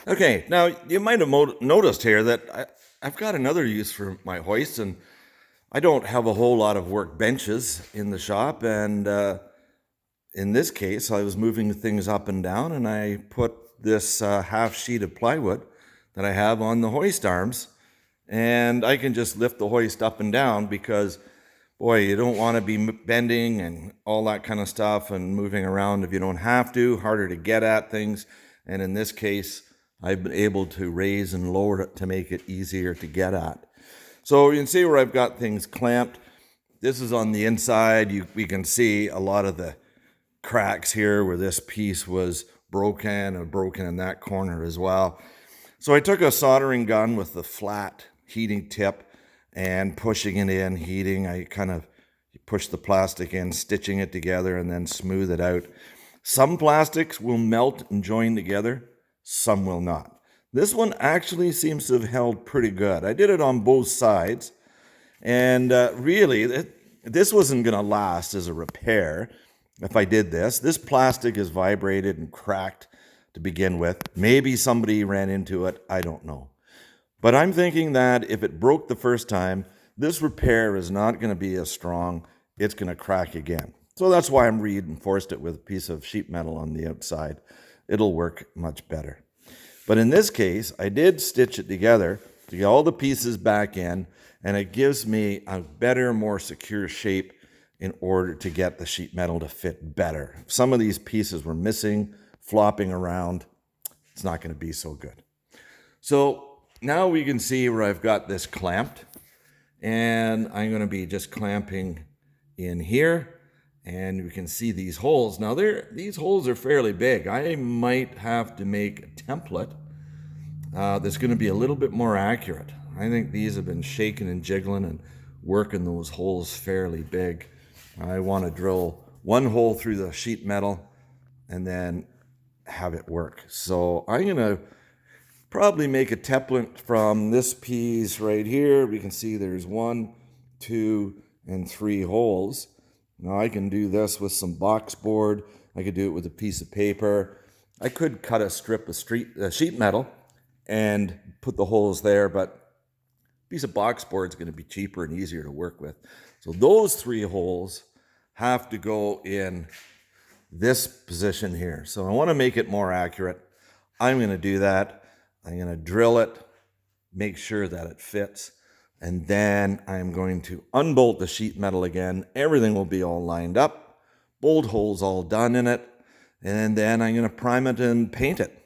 Okay, now you might have noticed here that I've got another use for my hoist, and I don't have a whole lot of workbenches in the shop. And in this case, I was moving things up and down, and I put this half sheet of plywood that I have on the hoist arms, and I can just lift the hoist up and down because, boy, you don't want to be bending and all that kind of stuff and moving around if you don't have to. Harder to get at things, and in this case, I've been able to raise and lower it to make it easier to get at. So you can see where I've got things clamped. This is on the inside. We can see a lot of the cracks here where this piece was broken and broken in that corner as well. So I took a soldering gun with the flat heating tip and pushing it in, heating. I kind of push the plastic in, stitching it together, and then smooth it out. Some plastics will melt and join together, some will not. This one actually seems to have held pretty good. I did it on both sides, and really, this wasn't going to last as a repair if I did this. This plastic is vibrated and cracked to begin with. Maybe somebody ran into it, I don't know. But I'm thinking that if it broke the first time, this repair is not going to be as strong. It's going to crack again. So that's why I'm reinforced it with a piece of sheet metal on the outside. It'll work much better. But in this case, I did stitch it together to get all the pieces back in, and it gives me a better, more secure shape in order to get the sheet metal to fit better. If some of these pieces were missing, flopping around, it's not going to be so good. So now we can see where I've got this clamped, and I'm going to be just clamping in here. And you can see these holes. Now, these holes are fairly big. I might have to make a template that's going to be a little bit more accurate. I think these have been shaking and jiggling and working those holes fairly big. I want to drill one hole through the sheet metal and then have it work. So I'm going to probably make a template from this piece right here. We can see there's 1, 2, and 3 holes. Now I can do this with some box board. I could do it with a piece of paper. I could cut a strip of sheet metal and put the holes there, but a piece of box board is going to be cheaper and easier to work with. So those 3 holes have to go in this position here. So I want to make it more accurate. I'm going to do that. I'm going to drill it, make sure that it fits. And then I'm going to unbolt the sheet metal again. Everything will be all lined up, bolt holes all done in it. And then I'm going to prime it and paint it.